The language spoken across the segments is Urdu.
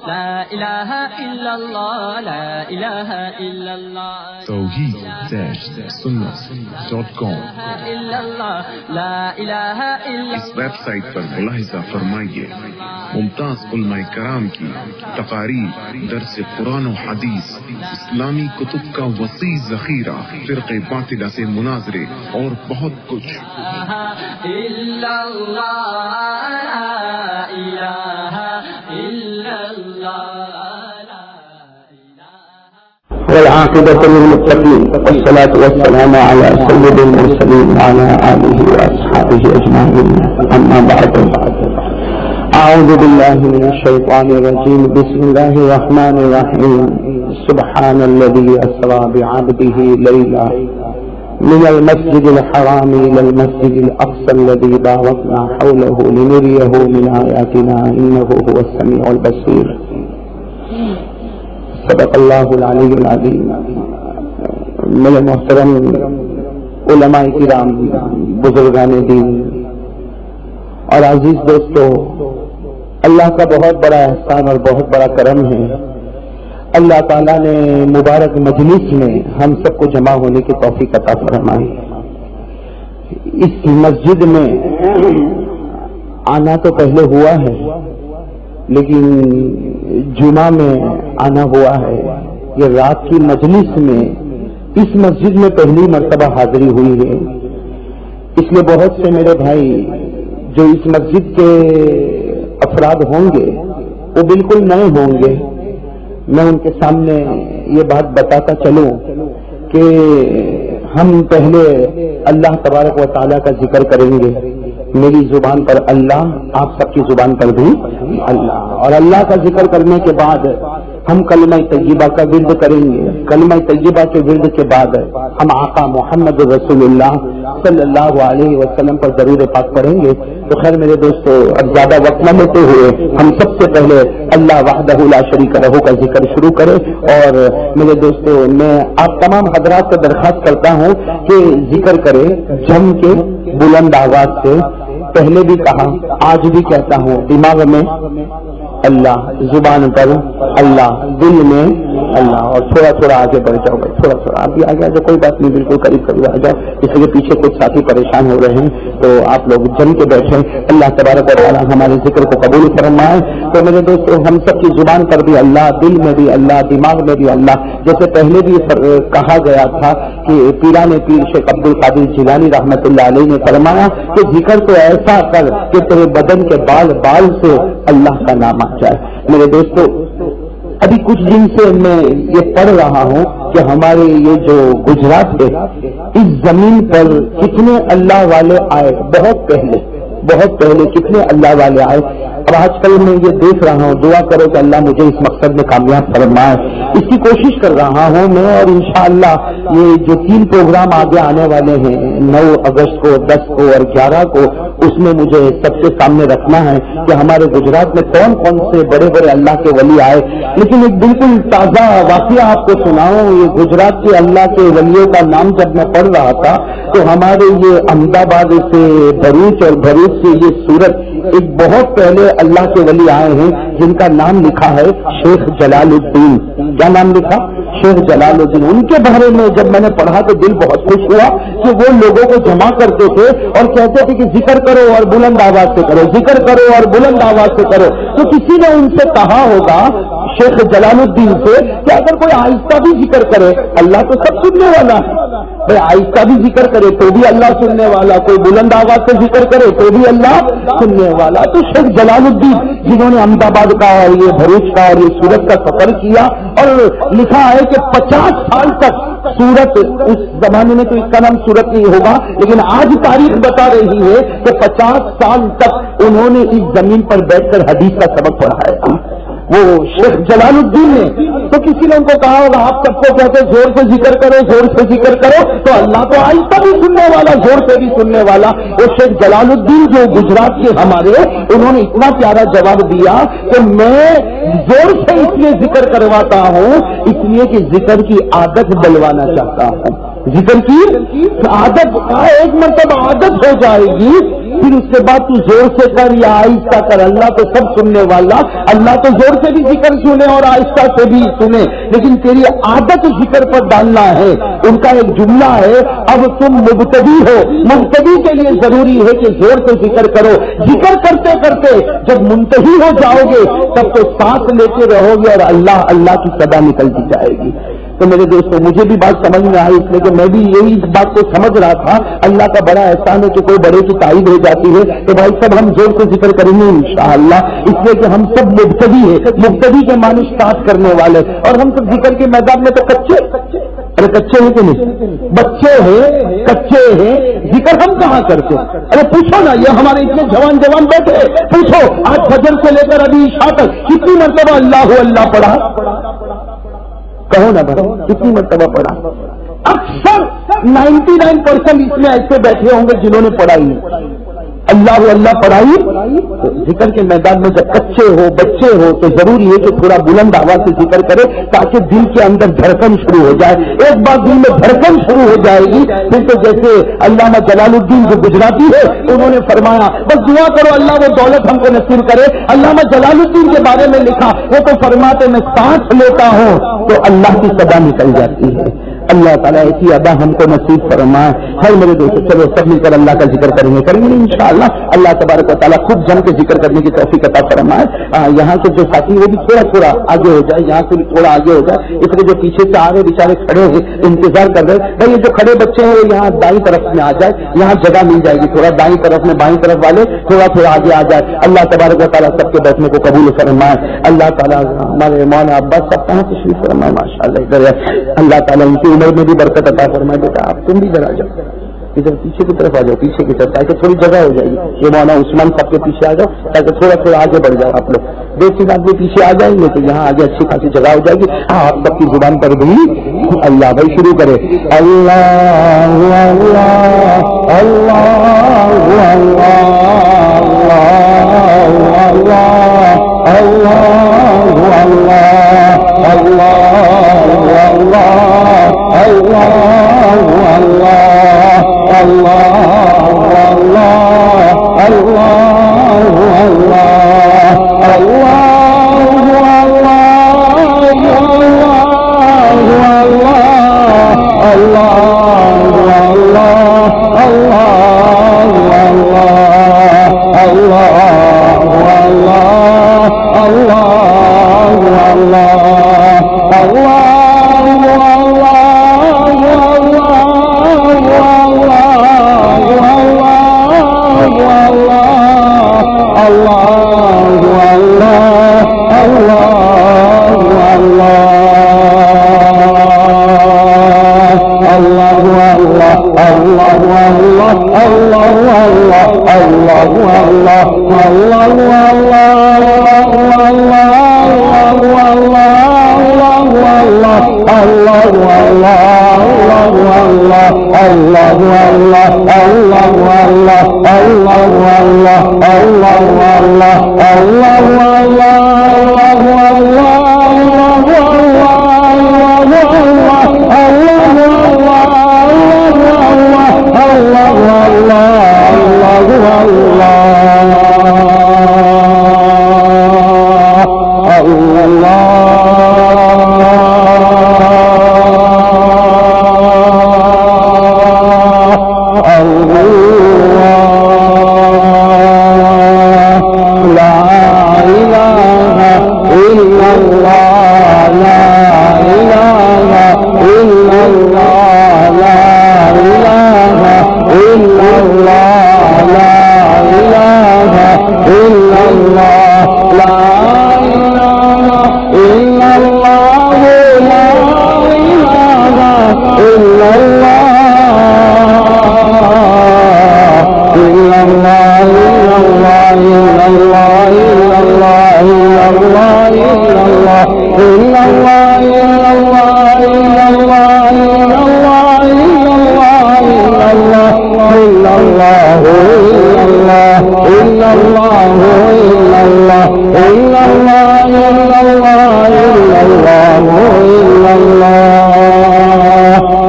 لا إله إلا الله لا إله إلا الله توحید-sunnah.com لا إله إلا اس ویب سائٹ پر ملاحظہ فرمائیے ممتاز علماء کرام کی تقاریر، درس قرآن و حدیث، اسلامی کتب کا وسیع ذخیرہ، فرقے باطلہ سے مناظرے اور بہت کچھ۔ إلا الله لا إله إلا الله والعاقبة للمتقين والصلاة والسلام على سيد المرسلين وعلى آله وأصحابه أجمعين أما بعد أعوذ بالله من الشيطان الرجيم بسم الله الرحمن الرحيم سبحان الذي أسرى بعبده ليلا من المسجد الحرام إلى المسجد الأقصى الذي باركنا حوله لنريه من آياتنا إنه هو السميع البصير صدق اللہ العلی العظیم۔ میرے محترم علماء کرام، بزرگان دین اور عزیز دوستو، اللہ کا بہت بڑا احسان اور بہت بڑا کرم ہے، اللہ تعالیٰ نے مبارک مجلس میں ہم سب کو جمع ہونے کی توفیق عطا فرمائی۔ اس مسجد میں آنا تو پہلے ہوا ہے، لیکن جمعہ میں آنا ہوا ہے۔ یہ رات کی مجلس میں اس مسجد میں پہلی مرتبہ حاضری ہوئی ہے، اس لیے بہت سے میرے بھائی جو اس مسجد کے افراد ہوں گے وہ بالکل نئے ہوں گے۔ میں ان کے سامنے یہ بات بتاتا چلوں کہ ہم پہلے اللہ تبارک و تعالیٰ کا ذکر کریں گے، میری زبان پر اللہ، آپ سب کی زبان پر بھی اللہ، اور اللہ کا ذکر کرنے کے بعد ہم کلمہ طیبہ کا ورد کریں گے۔ کلمہ طیبہ کے ورد کے بعد ہم آقا محمد رسول اللہ صلی اللہ علیہ وسلم پر درود پاک پڑھیں گے۔ تو خیر میرے دوستو، اب زیادہ وقت نہ لیتے ہوئے ہم سب سے پہلے اللہ وحدہ لا شریک لہ کا ذکر شروع کریں۔ اور میرے دوستو، میں آپ تمام حضرات سے درخواست کرتا ہوں کہ ذکر کریں جم کے، بلند آواز سے۔ پہلے بھی کہا، آج بھی کہتا ہوں، دماغ میں اللہ، زبان پر اللہ، دل میں اللہ، اور تھوڑا تھوڑا آگے بڑھ جاؤ بھائی، تھوڑا تھوڑا ابھی آگے آ جاؤ، کوئی بات نہیں، بالکل قریب قریب آ جاؤ، اس لیے پیچھے کچھ ساتھی پریشان ہو رہے ہیں، تو آپ لوگ جم کے بیٹھے۔ اللہ تبارک و تعالیٰ ہمارے ذکر کو قبول فرمائے۔ تو میرے دوستو، ہم سب کی زبان پر بھی اللہ، دل میں بھی اللہ، دماغ میں بھی اللہ، جیسے پہلے بھی کہا گیا تھا کہ پیران پیر شیخ عبد القادر جیلانی رحمۃ اللہ علیہ نے فرمایا کہ ذکر تو ایسا کر کہ تیرے بدن کے بال بال سے اللہ کا نام آ جائے۔ میرے دوستو، ابھی کچھ دن سے میں یہ پڑھ رہا ہوں کہ ہمارے یہ جو گجرات ہے، اس زمین پر کتنے اللہ والے آئے، بہت پہلے کتنے اللہ والے آئے۔ اب آج کل میں یہ دیکھ رہا ہوں، دعا کرو کہ اللہ مجھے اس مقصد میں کامیاب فرمائے، اس کی کوشش کر رہا ہوں میں۔ اور انشاءاللہ یہ جو 3 پروگرام آگے آنے والے ہیں، 9 اگست کو، 10 کو اور 11 کو، اس میں مجھے سب کے سامنے رکھنا ہے کہ ہمارے گجرات میں کون کون سے بڑے بڑے اللہ کے ولی آئے۔ لیکن ایک بالکل تازہ واقعہ آپ کو سناؤں۔ یہ گجرات کے اللہ کے ولیوں کا نام جب میں پڑھ رہا تھا تو ہمارے یہ احمد آباد سے بھروچ اور بھروچ سے یہ سورت، ایک بہت پہلے اللہ کے ولی آئے ہیں جن کا نام لکھا ہے شیخ جلال الدین۔ کیا نام لکھا؟ شیخ جلال الدین۔ ان کے بارے میں جب میں نے پڑھا تو دل بہت خوش ہوا کہ وہ لوگوں کو جمع کرتے تھے اور کہتے تھے کہ ذکر کرو اور بلند آواز سے کرو، ذکر کرو اور بلند آواز سے کرو۔ تو کسی نے ان سے کہا ہوگا شیخ جلال الدین سے کہ اگر کوئی آہستہ بھی ذکر کرے، اللہ تو سب سننے والا ہے، کوئی آہستہ بھی ذکر کرے تو بھی اللہ سننے والا، کوئی بلند آواز سے ذکر کرے تو بھی اللہ سننے والا۔ تو شیخ جلال الدین جنہوں نے احمد آباد کا اور یہ بھروچ کا اور یہ سورت کا سفر کیا، اور لکھا ہے کہ 50 سال تک سورت، اس زمانے میں تو اس کا نام سورت نہیں ہوگا، لیکن آج تاریخ بتا رہی ہے کہ 50 سال تک انہوں نے اس زمین پر بیٹھ کر حدیث کا سبق پڑھایا تھا وہ شیخ جلال الدین نے۔ تو کسی نے ان کو کہا ہوگا، آپ سب کو کہتے زور سے ذکر کرو، زور سے ذکر کرو، تو اللہ تو آہستہ بھی سننے والا، زور سے بھی سننے والا۔ وہ شیخ جلال الدین جو گجرات کے ہمارے، انہوں نے اتنا پیارا جواب دیا کہ میں زور سے اس لیے ذکر کرواتا ہوں، اس لیے کہ ذکر کی عادت ڈلوانا چاہتا ہوں۔ ذکر کی عادت ایک مرتبہ عادت ہو جائے گی، پھر اس کے بعد تو زور سے کر یا آہستہ کر، اللہ تو سب سننے والا، اللہ تو زور سے بھی ذکر سنے اور آہستہ سے بھی سنے، لیکن تیری عادت ذکر پر ڈالنا ہے۔ ان کا ایک جملہ ہے، اب تم مبتدی ہو، مبتدی کے لیے ضروری ہے کہ زور سے ذکر کرو، ذکر کرتے کرتے جب منتہی ہو جاؤ گے تب تو سانس لیتے رہو گے اور اللہ اللہ کی صدا نکلتی جائے گی۔ تو میرے دوستوں مجھے بھی بات سمجھ میں آئی، اس لیے کہ میں بھی یہی اس بات کو سمجھ رہا تھا، اللہ کا بڑا احسان ہے کہ کوئی بڑے کی تائید ہو جاتی ہے، تو بھائی سب ہم زور سے ذکر کریں گے انشاءاللہ، اس لیے کہ ہم سب مبتدی ہیں، مبتدی کے معنی اسٹارٹ کرنے والے، اور ہم سب ذکر کے میدان میں تو کچے، ارے کچے ہیں کہ نہیں؟ بچے ہیں، کچے ہیں، ذکر ہم کہاں کرتے؟ ارے پوچھو نا، یہ ہمارے اتنے جوان بیٹھے، پوچھو آج فجر سے لے کر ابھی عشاء تک کتنی مرتبہ اللہ اللہ پڑھا؟ کہو نا بھائی کتنی مرتبہ پڑھا؟ اکثر 99% اس میں ایسے بیٹھے ہوں گے جنہوں نے پڑھائی نہیں، اللہ پڑھائی۔ ذکر کے میدان میں جب کچے ہو، بچے ہو، تو ضروری ہے کہ تھوڑا بلند آواز سے ذکر کرے تاکہ دل کے اندر دھڑکن شروع ہو جائے۔ ایک بار دل میں دھڑکن شروع ہو جائے گی پھر تو جیسے علامہ جلال الدین جو گجراتی ہے انہوں نے فرمایا بس دعا کرو اللہ وہ دولت ہم کو نصیب کرے۔ علامہ جلال الدین کے بارے میں لکھا، وہ تو فرماتے میں سانس لیتا ہوں تو اللہ کی صدا نکل جاتی ہے۔ اللہ تعالیٰ ایسی ادا ہم کو نصیب فرمائے۔ ہر میرے دوستوں چلو سب مل کر اللہ کا ذکر کریں گے انشاءاللہ۔ اللہ تبارک و تعالیٰ خود جم کے ذکر کرنے کی توفیق عطا فرمائے۔ یہاں کے جو ساتھی وہ بھی تھوڑا آگے ہو جائے، یہاں سے بھی تھوڑا آگے ہو جائے، اس لیے جو پیچھے سے آگے بیچارے کھڑے ہیں انتظار کر رہے بھائی، یہ جو کھڑے بچے ہیں وہ یہاں دائیں طرف میں آ جائے، یہاں جگہ مل جائے گی، تھوڑا دائیں طرف میں، بائیں طرف والے تھوڑا آگے آ جائے۔ اللہ تبارک و تعالیٰ سب کے بیٹھنے کو قبول فرمائے۔ اللہ تعالیٰ ہمارے مولانا عباس صاحب کہاں تشریف فرمائے، ماشاءاللہ ادھر ہے۔ اللہ تعالیٰ ان کی عمر میں بھی برکت عطا فرمائے۔ بیٹا آپ تم بھی ادھر آ جاؤ، ادھر پیچھے کی طرف آ جاؤ، پیچھے کی طرف تاکہ تھوڑی جگہ ہو جائے گی۔ یہ مولانا عثمان صاحب کے پیچھے آ جاؤ تاکہ تھوڑا آگے بڑھ جاؤ آپ لوگ۔ 2-3 آدمی پیچھے آ جائیں گے تو یہاں آگے اچھی خاصی جگہ ہو جائے گی۔ آپ سب کی زبان پر بھی اللہ بھائی شروع کرے، اللہ اللہ اللہ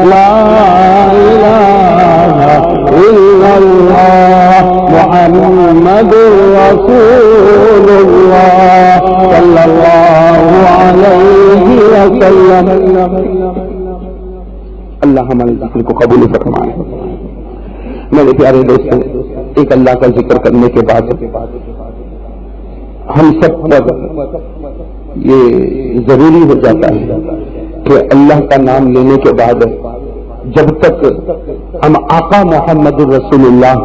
لا علیہ وسلم. اللہ ہمارے ذکر کو قبول فرمائے. میرے پیارے دوستوں، ایک اللہ کا ذکر کرنے کے بعد ہم سب پر یہ ضروری ہو جاتا ہے کہ اللہ کا نام لینے کے بعد جب تک ہم آقا محمد الرسول اللہ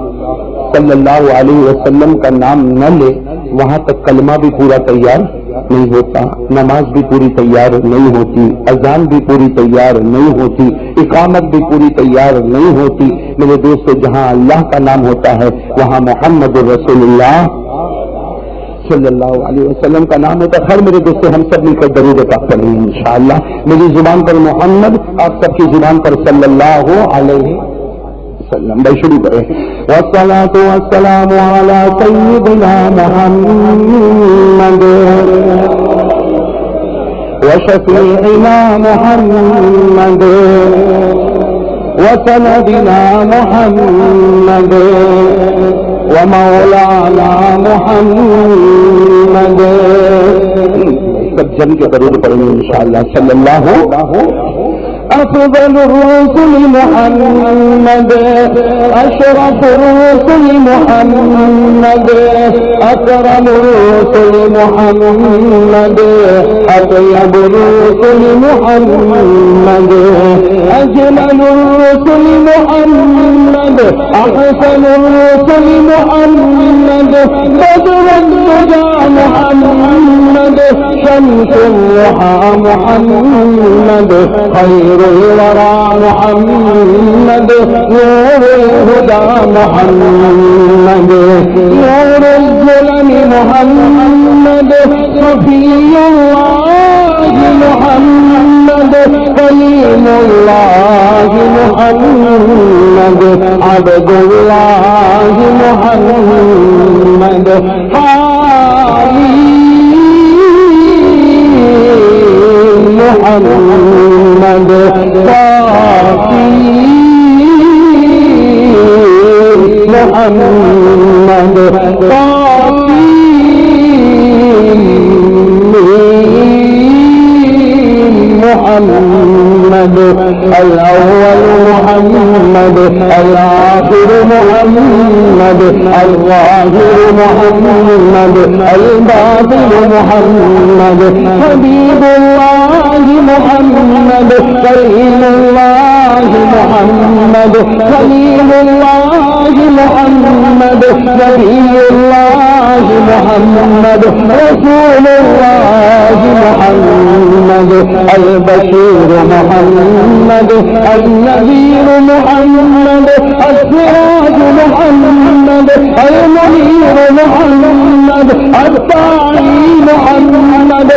صلی اللہ علیہ وسلم کا نام نہ لے وہاں تک کلمہ بھی پورا تیار نہیں ہوتا، نماز بھی پوری تیار نہیں ہوتی، اذان بھی پوری تیار نہیں ہوتی، اقامت بھی پوری تیار نہیں ہوتی. میرے دوستو، جہاں اللہ کا نام ہوتا ہے وہاں محمد الرسول اللہ صلی اللہ علیہ وسلم کا نام ہوتا ہے. خیر میرے دوستو، ہم سب مل کر درود پاک پڑھیں گے انشاءاللہ. میری زبان پر محمد، آپ سب کی زبان پر صلی اللہ علیہ وسلم. بھائی شروع کریں. والصلاة والسلام على سيدنا محمد وشفيعنا محمد وسندنا محمد ومولانا محمد. سب جن کے درود پڑھیں گے انشاءاللہ. صلی اللہ افضل الرسل محمد، اشرف الرسل محمد، اکرم الرسل محمد، اطیب الرسل محمد، اجلل الرسل محمد، احسن الرسل محمد، بدر الدجى محمد، شمس الضحى محمد، خير الورى محمد، نور الهدى محمد، نور الظلم محمد، صفي الله محمد، كليم الله محمد، عبد الله محمد، محمد، صافي محمد، صافي محمد، الأول محمد، الآخر محمد، الظاهر محمد، الباطن محمد، حبيب الله محمد، كريم الله محمد، خليل الله محمد، نبي الله محمد، رسول الله محمد، البشير محمد، النذير محمد، السراج محمد، المنير محمد، الداعي محمد،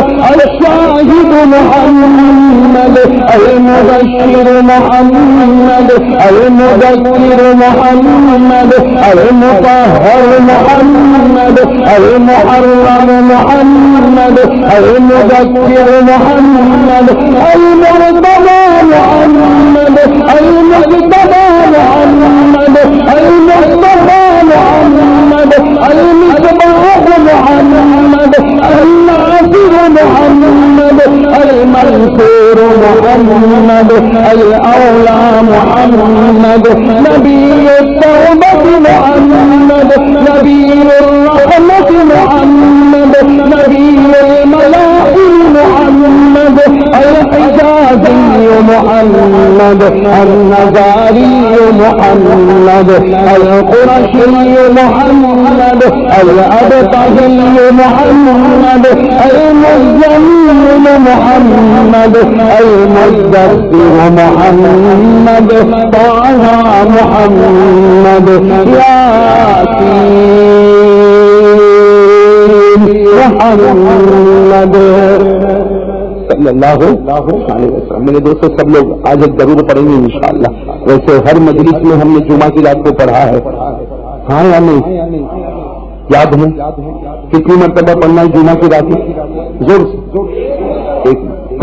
الشاهد محمد، المبشر محمد، المذكر محمد، المطهر محمد، المحرم محمد، المذكر محمد، المرتضى محمد، المجتبى محمد، المصطفى محمد، المصباح محمد، الناصر محمد، المنصور محمد، الأولى محمد، نبي التوبة محمد، نبي الرحمة محمد، نبي الملائكة محمد، الحجازي محمد، النزاري محمد، القرشي محمد، الأبطحي محمد، المزمل محمد، المدثر محمد، طه محمد، ياسين محمد صلی اللہ علیہ وسلم. میرے دوستوں، سب لوگ آج ایک ضرور پڑھیں گے انشاءاللہ. ویسے ہر مجلس میں ہم نے جمعہ کی رات کو پڑھا ہے، ہاں یا نہیں؟ یاد ہے کتنی مرتبہ پڑھنا ہے جمعہ کی رات؟ زور سے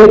1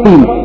3।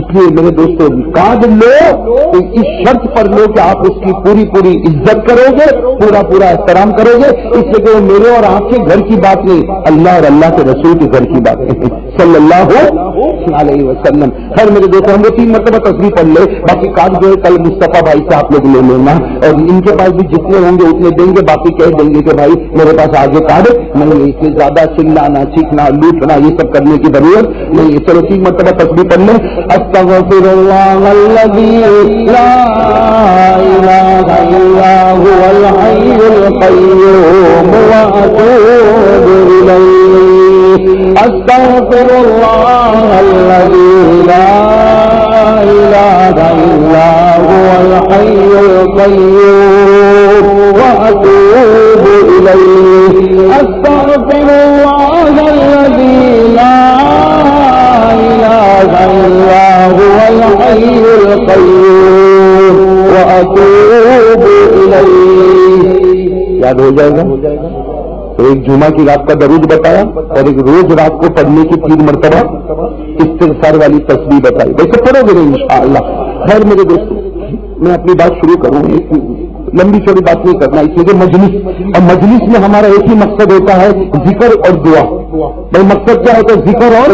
اس لیے میرے دوستوں کارڈ لو تو اس شرط پر لو کہ آپ اس کی پوری پوری عزت کرو گے، پورا پورا احترام کرو گے، اس لیے کہ وہ میرے اور آپ کے گھر کی بات نہیں، اللہ اور اللہ کے رسول کے گھر کی بات ہے صلی اللہ علیہ وسلم۔ خیر میرے دوستوں ہم وہ 3 مرتبہ تصویر پڑھ لے، باقی کارڈ جو ہے کل مصطفیٰ بھائی سے آپ لوگ لے لینا، اور ان کے پاس بھی جتنے ہوں گے اتنے دیں گے، باقی کہہ دیں گے کہ بھائی میرے پاس آگے کارڈ نہیں، اس سے زیادہ چلانا چیخنا لوٹنا یہ سب کرنے کی ضرورت نہیں ہے۔ چلو 3 مرتبہ تصویر پڑھ لیں۔ استغفر اللہ الذی لا الہ الا هو الحی القیوم واتوب الیہ۔ استغفر اللہ الذی لا الہ الا هو الحی القیوم واتوب الیہ۔ استغفر اللہ الذی لا الہ الا هو الحی القیوم واتوب الیہ۔ یاد ہو جائے گا؟ تو ایک جمعہ کی رات کا درود بتایا اور ایک روز رات کو پڑھنے کی 3 مرتبہ استغفار والی تسبیح بتائی، ویسے پڑھو گے انشاءاللہ۔ خیر میرے دوستوں میں اپنی بات شروع کروں، ایک لمبی چوڑی بات نہیں کرنا، اس لیے کہ مجلس میں ہمارا ایک ہی مقصد ہوتا ہے ذکر اور دعا۔ بھائی مقصد کیا ہوتا ہے؟ ذکر اور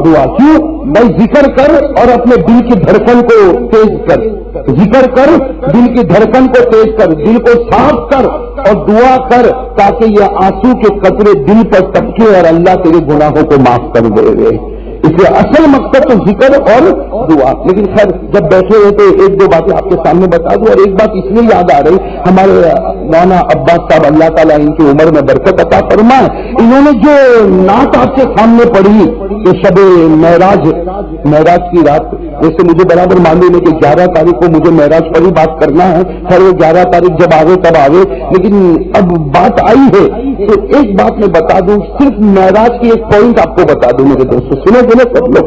دعا۔ کیوں بھائی؟ ذکر کر اور اپنے دل کی دھڑکن کو تیز کر، ذکر کر دل کی دھڑکن کو تیز کر، دل کو صاف کر اور دعا کر تاکہ یہ آنسو کے قطرے دل پر ٹپکے اور اللہ تیرے گناہوں کو معاف کر دے۔ اس لیے اصل مقصد تو ذکر اور دعا۔ لیکن خیر جب بیٹھے ہوئے تو 1-2 باتیں آپ کے سامنے بتا دوں، اور ایک بات اس لیے یاد آ رہی، ہمارے مولانا عباس صاحب اللہ تعالیٰ ان کی عمر میں برکت عطا فرمائے، انہوں نے جو نعت آپ کے سامنے پڑھی کہ شب معراج کی رات، جیسے مجھے برابر معلوم ہے کہ 11 تاریخ کو مجھے معراج پر ہی بات کرنا ہے، خیر وہ 11 تاریخ جب آوے تب آوے، لیکن اب بات آئی ہے تو ایک بات میں بتا دوں، صرف معراج کی ایک پوائنٹ آپ کو بتا دوں میرے دوستوں، سنو سب لوگ،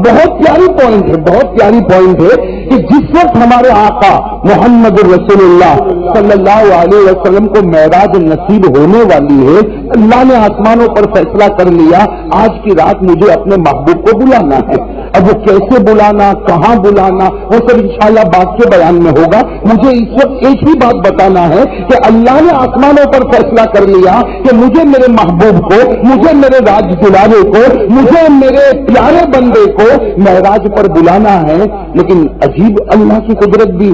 بہت پیاری پوائنٹ ہے، بہت پیاری پوائنٹ ہے کہ جس وقت ہمارے آقا محمد رسول اللہ صلی اللہ علیہ وسلم کو معراج نصیب ہونے والی ہے، اللہ نے آسمانوں پر فیصلہ کر لیا آج کی رات مجھے اپنے محبوب کو بلانا ہے۔ اب وہ کیسے بلانا، کہاں بلانا، وہ سب انشاءاللہ بعد کے بیان میں ہوگا۔ مجھے اس وقت ایک ہی بات بتانا ہے کہ اللہ نے آسمانوں پر فیصلہ کر لیا کہ مجھے میرے محبوب کو، مجھے میرے راج دلالے کو، مجھے میرے پیارے بندے کو معراج پر بلانا ہے۔ لیکن عجیب اللہ کی قدرت بھی،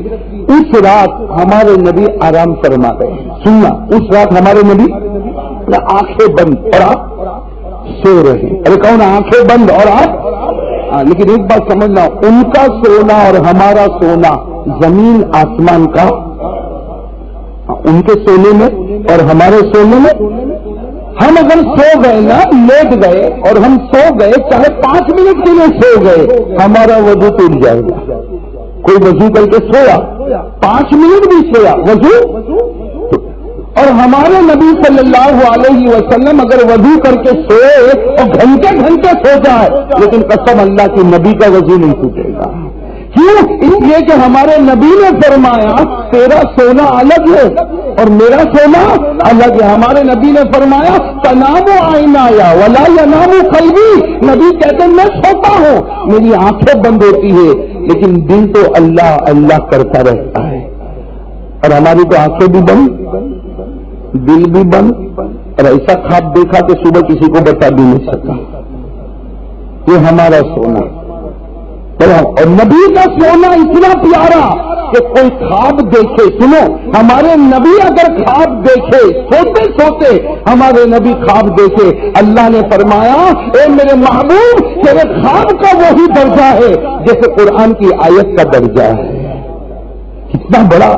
اس رات ہمارے نبی آرام فرما گئے۔ سننا، اس رات ہمارے نبی آنکھیں بند اور آپ سو رہے۔ ارے کون آنکھیں بند اور آپ؟ لیکن ایک بات سمجھنا، ان کا سونا اور ہمارا سونا زمین آسمان کا، ان کے سونے میں اور ہمارے سونے میں، ہم اگر سو گئے نا، لیٹ گئے اور ہم سو گئے، چاہے 5 منٹ کے لیے سو گئے، ہمارا وضو ٹوٹ جائے گا۔ کوئی وضو کر کے سویا، 5 منٹ بھی سویا، وضو، اور ہمارے نبی صلی اللہ علیہ وسلم اگر وضو کر کے سوئے اور گھنٹے گھنٹے سو جائے، لیکن قسم اللہ کی نبی کا وضو نہیں ٹوٹے گا۔ کیوں؟ اس لیے کہ ہمارے نبی نے فرمایا تیرا سونا الگ ہے اور میرا سونا الگ ہے۔ ہمارے نبی نے فرمایا تنام عینایا ولا ینام قلبی، نبی کہتے ہیں میں سوتا ہوں، میری آنکھیں بند ہوتی ہے لیکن دل تو اللہ اللہ کرتا رہتا ہے، اور ہماری تو آنکھیں بھی بند، دل بھی بند، اور ایسا خواب دیکھا کہ صبح کسی کو بتا بھی نہیں سکا۔ یہ ہمارا سونا، اور نبی کا سونا اتنا پیارا کہ کوئی خواب دیکھے، سنو ہمارے نبی اگر خواب دیکھے، سوتے سوتے ہمارے نبی خواب دیکھے، اللہ نے فرمایا اے میرے محبوب تیرے خواب کا وہی درجہ ہے جیسے قرآن کی آیت کا درجہ ہے۔ کتنا بڑا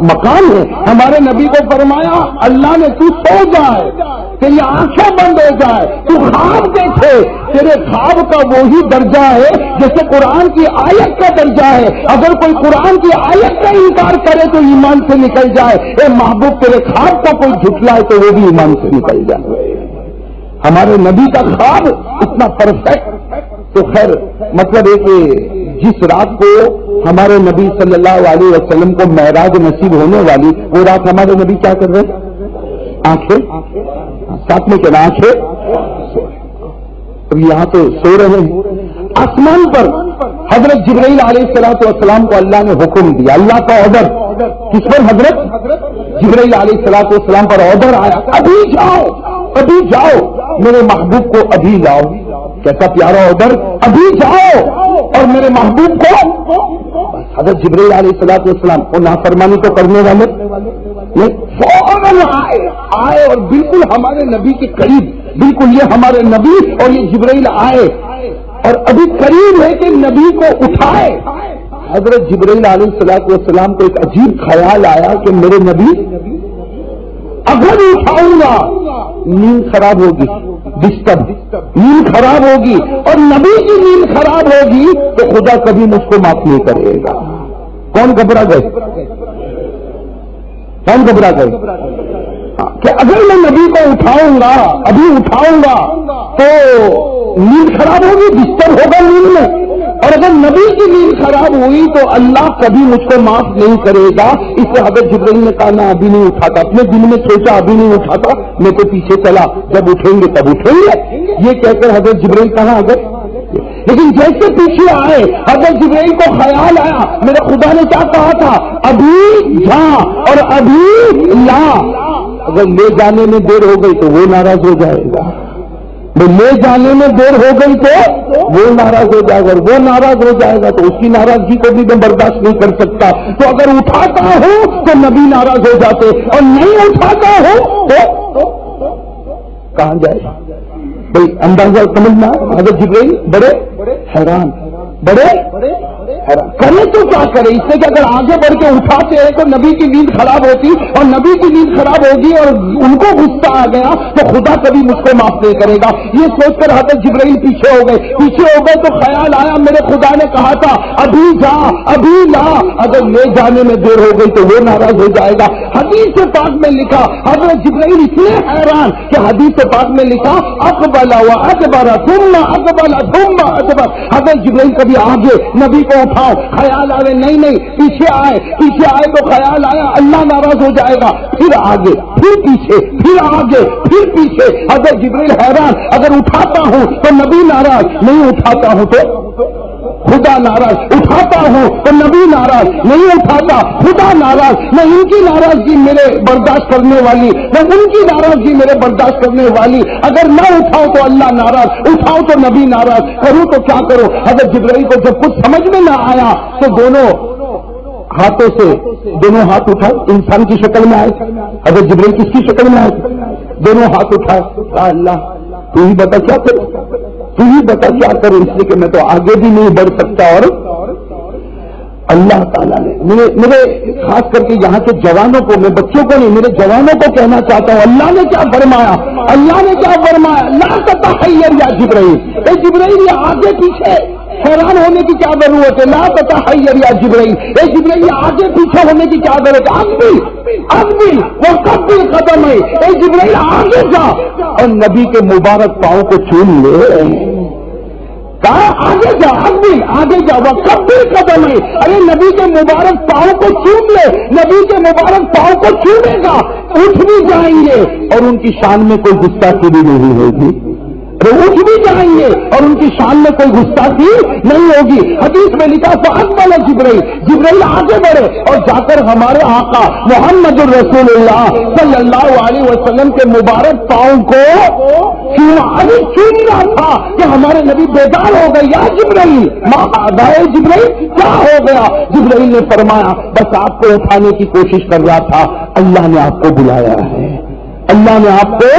مقام ہے۔ ہمارے نبی کو فرمایا اللہ نے تو سو جائے، تیری آنکھیں بند ہو جائے، تو خواب دیکھے، تیرے خواب کا وہی درجہ ہے جیسے قرآن کی آیت کا درجہ ہے۔ اگر کوئی قرآن کی آیت کا انکار کرے تو ایمان سے نکل جائے، اے محبوب تیرے خواب کا کوئی جھٹلائے تو وہ بھی ایمان سے نکل جائے۔ ہمارے نبی کا خواب اتنا پرفیکٹ، تو خیر مطلب ہے کہ جس رات کو ہمارے نبی صلی اللہ علیہ وسلم کو معراج نصیب ہونے والی، وہ رات ہمارے نبی کیا کر رہے؟ آنکھیں ساتھ میں کہنا، آنکھیں، اب یہاں تو سو رہے ہیں، آسمان پر حضرت جبرائیل علیہ السلام کو اللہ نے حکم دیا، اللہ کا آرڈر کس پر؟ حضرت جبرائیل علیہ السلام پر آرڈر آیا، ابھی جاؤ میرے محبوب کو ابھی لاؤ۔ کیسا پیارا آرڈر، ابھی جاؤ اور میرے محبوب کو۔ حضرت جبرائیل علیہ السلام کو نافرمانی تو کرنے والے فوراً آئے اور بالکل ہمارے نبی کے قریب، بالکل یہ ہمارے نبی اور یہ جبرائیل آئے اور ابھی قریب ہے کہ نبی کو اٹھائے۔ حضرت جبرائیل علیہ السلام کو ایک عجیب خیال آیا کہ میرے نبی اگر اٹھاؤں گا نیند خراب ہوگی، ڈسٹرب نیند خراب ہوگی، اور نبی کی نیند خراب ہوگی تو خدا کبھی مجھ کو معاف نہیں کرے گا۔ کون گھبرا گئے؟ کہ اگر میں نبی کو اٹھاؤں گا، ابھی اٹھاؤں گا تو نیند خراب ہوگی، ڈسٹرب ہوگا نیند میں، اور اگر نبی کی نیند خراب ہوئی تو اللہ کبھی مجھ کو معاف نہیں کرے گا۔ اس لیے حضرت جبرائیل نے کہا میں ابھی نہیں اٹھاتا، اپنے دل میں سوچا ابھی نہیں اٹھاتا، میں تو پیچھے چلا، جب اٹھیں گے تب اٹھیں گے، یہ کہہ کر حضرت جبرائیل کہاں آ گئے۔ لیکن جیسے پیچھے آئے حضرت جبرائیل کو خیال آیا میرے خدا نے کیا کہا تھا، ابھی جا اور ابھی لا۔ اگر لے جانے میں دیر ہو گئی تو وہ ناراض ہو جائے گا، لے جانے میں دیر ہو گئی تو وہ ناراض ہو جائے گا، اور وہ ناراض ہو جائے گا تو اس کی ناراضگی کو بھی میں برداشت نہیں کر سکتا۔ تو اگر اٹھاتا ہوں تو نبی ناراض ہو جاتے، اور نہیں اٹھاتا ہوں تو کہاں جائے گا بھائی؟ اندازہ سمجھنا۔ حضرت جبرائیل بڑے حیران کرے تو کیا کرے، اس سے کہ اگر آگے بڑھ کے اٹھاتے ہیں تو نبی کی نیند خراب ہوتی، اور نبی کی نیند خراب ہوگی اور ان کو غصہ آ گیا تو خدا کبھی مجھ کو معاف نہیں کرے گا۔ یہ سوچ کر حضرت جبرائیل پیچھے ہو گئے تو خیال آیا میرے خدا نے کہا تھا ابھی جا ابھی لا، اگر لے جانے میں دیر ہو گئی تو وہ ناراض ہو جائے گا۔ حدیث پاک میں لکھا، حضرت جبرائیل اتنے حیران کہ حدیث پاک میں لکھا اقبل و ادبر ثم اقبل ثم ادبر۔ حضرت جبرائیل کبھی آگے نبی کو اٹھاؤ، خیال آئے نہیں پیچھے آئے تو خیال آیا اللہ ناراض ہو جائے گا، پھر آگے پھر پیچھے پھر آگے پھر پیچھے۔ حضرت جبرائیل حیران، اگر اٹھاتا ہوں تو نبی ناراض، نہیں اٹھاتا ہوں تو خدا ناراض، اٹھاتا ہوں تو نبی ناراض، نہیں اٹھاتا خدا ناراض۔ نہ ان کی ناراضگی میرے برداشت کرنے والی، نہ ان کی ناراضگی میرے برداشت کرنے والی۔ اگر نہ اٹھاؤ تو اللہ ناراض، اٹھاؤ تو نبی ناراض، کروں تو کیا کرو۔ حضرت جبرائیل کو جب کچھ سمجھ میں نہ آیا تو دونوں ہاتھوں سے دونوں ہاتھ اٹھائے، انسان کی شکل میں آئے۔ حضرت جبرائیل کس کی شکل میں آئے؟ دونوں ہاتھ اٹھائے، اللہ تو ہی بتا کیا کرے، تو ہی بتا کیا کرے، اس لیے کہ میں تو آگے بھی نہیں بڑھ سکتا۔ اور اللہ تعالیٰ نے میرے خاص کر کے یہاں کے جوانوں کو، میں بچوں کو نہیں، میرے جوانوں کو کہنا چاہتا ہوں، اللہ نے کیا فرمایا، لا تتحیر یا جبرائیل، اے جبرائیل یہ آگے پیچھے حیران ہونے کی کیا ضرورت ہے، لا تتحیر یا جبرائیل، اے جبرائیل یہ آگے پیچھے ہونے کی کیا ضرورت ہے، اقبل وقبل قدم ہے، اے جبرائیل آگے جا اور نبی کے مبارک پاؤں کو چوم لے۔ کہا آگے جا، آگے جا، وہ کب بھی قدم ہے، ارے نبی کے مبارک پاؤں کو چوم لے، نبی کے مبارک پاؤں کو چومے گا، اٹھ بھی جائیں گے اور ان کی شان میں کوئی گستاخی بھی نہیں ہوگی، اٹھ بھی جائیں گے اور ان کی شان میں کوئی گستاخی نہیں ہوگی۔ حدیث میں لکھا فاقبل جبرائیل آگے بڑھے اور جا کر ہمارے آقا محمد الرسول اللہ صلی اللہ علیہ وسلم کے مبارک پاؤں کو چوم رہا تھا کہ ہمارے نبی بیدار ہو گئے، یا جبرائیل ماں آدھائے جبرائیل کیا ہو گیا؟ جبرائیل نے فرمایا بس آپ کو اٹھانے کی کوشش کر رہا تھا، اللہ نے آپ کو بلایا ہے، اللہ نے آپ کو،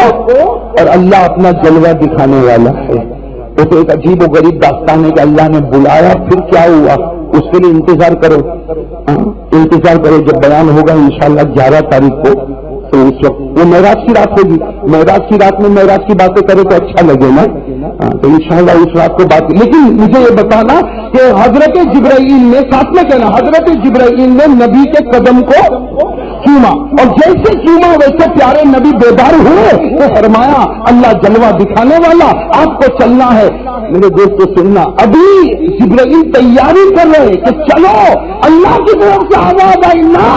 اور اللہ اپنا جلوہ دکھانے والا ہے۔ وہ تو ایک عجیب و غریب داستان ہے کہ اللہ نے بلایا پھر کیا ہوا، اس کے لیے انتظار کرو، جب بیان ہوگا انشاءاللہ 11 تاریخ کو، تو اس وقت وہ معراج کی رات ہوگی، معراج کی رات میں معراج کی باتیں کرے تو اچھا لگے نا، تو انشاءاللہ اس رات کو بات۔ لیکن مجھے یہ بتانا کہ حضرت جبرائیل نے، ساتھ میں کہنا حضرت جبرائیل نے نبی کے قدم کو چوما، اور جیسے چوما ویسے پیارے نبی بیدار ہوئے تو فرمایا اللہ جلوہ دکھانے والا، آپ کو چلنا ہے۔ میرے دوست کو سننا، ابھی جبرائیل تیاری کر رہے کہ چلو، اللہ کی طرف سے آواز آئی نہ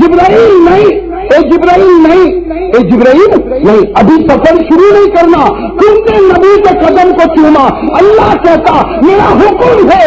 جبرائیل نہیں، اے جبرائیل نہیں، ابھی سفر شروع نہیں کرنا، تم نے نبی کے قدم کو چوما، اللہ کہتا میرا حکم ہے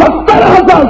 70,000,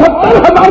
70,000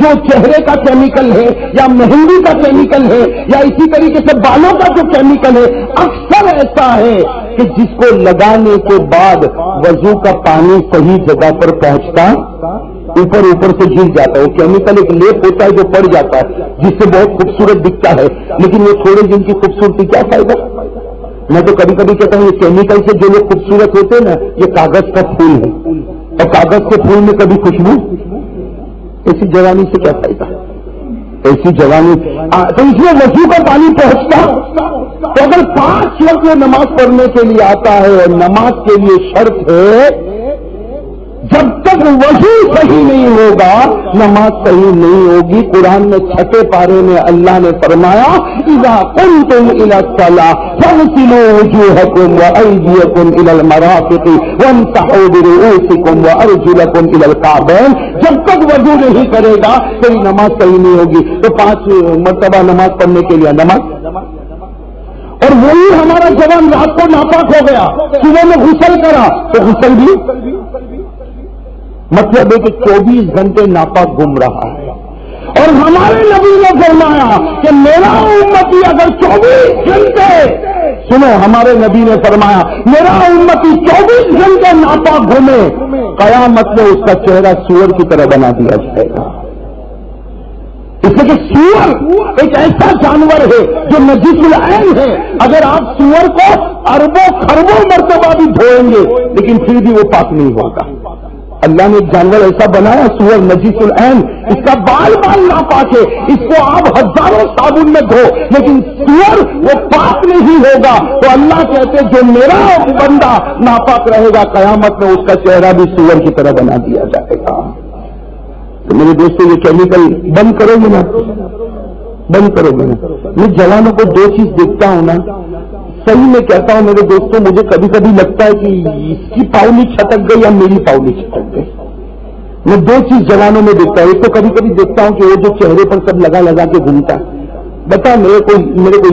جو چہرے کا کیمیکل ہے یا مہندی کا کیمیکل ہے یا اسی طریقے سے بالوں کا جو کیمیکل ہے، اکثر ایسا ہے کہ جس کو لگانے کے بعد وضو کا پانی صحیح جگہ پر پہنچتا اوپر سے گر جاتا ہے. وہ کیمیکل ایک لیپ ہوتا ہے جو پڑ جاتا ہے جس سے بہت خوبصورت دکھتا ہے، لیکن وہ تھوڑے دن کی خوبصورتی کیا فائدہ. میں تو کبھی کبھی کہتا ہوں یہ کیمیکل سے جو لوگ خوبصورت ہوتے ہیں نا، یہ کاغذ کا پھول ہے، اور کاغذ کے پھول میں کبھی خوشبو. ایسی جوانی سے کیا فائدہ، ایسی جوانی. تو اس میں وضو کا پانی پہنچتا. تو اگر 5 وقت نماز پڑھنے کے لیے آتا ہے اور نماز کے لیے شرط ہے جب تک وضو صحیح نہیں ہوگا نماز صحیح نہیں ہوگی. قرآن میں 6 پارے میں اللہ نے فرمایا اذا قمتم الى الصلاة فاغسلوا وجوهكم وايديكم الى المرافق وامسحوا برؤوسكم وارجلكم الى الكعبين. جب تک وضو نہیں کرے گا تیری نماز صحیح نہیں ہوگی. تو 5 مرتبہ نماز پڑھنے کے لیے نماز، اور وہی ہمارا جوان رات کو ناپاک ہو گیا، صبح میں غسل کرا تو غسل بھی مطلب ہے کہ 24 گھنٹے ناپاک گھوم رہا ہے. اور ہمارے نبی نے فرمایا کہ میرا امتی اگر 24 گھنٹے، سنو، ہمارے نبی نے فرمایا میرا امتی 24 گھنٹے ناپاک گھومے، قیامت میں اس کا چہرہ سور کی طرح بنا دیا جائے گا. اس لیے کہ سور ایک ایسا جانور ہے جو نجس العین ہے. اگر آپ سور کو اربوں خربوں مرتبہ بھی دھوئیں گے لیکن پھر بھی وہ پاک نہیں ہوگا. اللہ نے ایک جانور ایسا بنایا سور نجس العین، اس کا بال ناپاک ہے، اس کو آپ ہزاروں صابن میں دھو لیکن سور وہ پاک نہیں ہوگا. تو اللہ کہتے جو میرا بندہ ناپاک رہے گا قیامت میں اس کا چہرہ بھی سور کی طرح بنا دیا جائے گا. تو میرے دوستوں یہ کیمیکل بند کرو گے نا، بند کرو گے نا. میں جوانوں کو 2 چیز دیکھتا ہوں نا، صحیح میں کہتا ہوں میرے دوستوں، مجھے کبھی کبھی لگتا ہے کہ اس کی پاؤلی چھٹک گئی یا میری پاؤلی چھٹک گئی. میں 2 چیز جوانوں میں دیکھتا ہوں. ایک تو کبھی کبھی دیکھتا ہوں کہ وہ جو چہرے پر سب لگا لگا کے گھومتا ہے. بتا میرے کو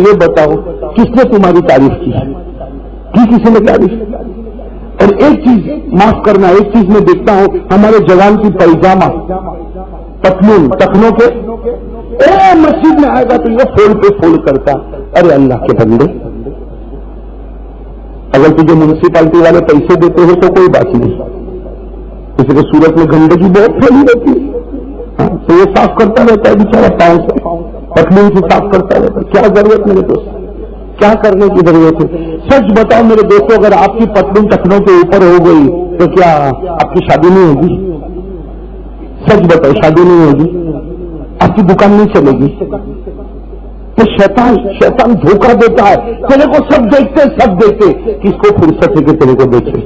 یہ بتاؤ کس نے تمہاری تعریف کی کسی نے تعریف. اور ایک چیز معاف کرنا، ایک چیز میں دیکھتا ہوں ہمارے جوان کی پائجامہ پتلون ٹخنوں کے مسجد میں آئے گا تو یہ فول پہ فول کرتا. ارے اللہ کے بندے، اگر تجھے میونسپلٹی والے پیسے دیتے ہیں تو کوئی بات نہیں. کسی کو صورت میں گندگی بہت پھیلی رہتی ہے تو یہ صاف کرتا رہتا ہے بیچارہ، پاؤں سے پتلون سے صاف کرتا رہتا ہے. کیا ضرورت میرے دوست، کیا کرنے کی ضرورت ہے؟ سچ بتاؤ میرے دوستوں، اگر آپ کی پتلون ٹخنوں کے اوپر ہو گئی تو کیا آپ کی شادی نہیں ہوگی؟ سچ بتاؤ، شادی نہیں ہوگی، آپ کی دکان نہیں چلے گی. تو شیطان دھوکہ دیتا ہے. تیرے کو سب دیکھتے کس کو فرصت ہے کہ تیرے کو دیکھے.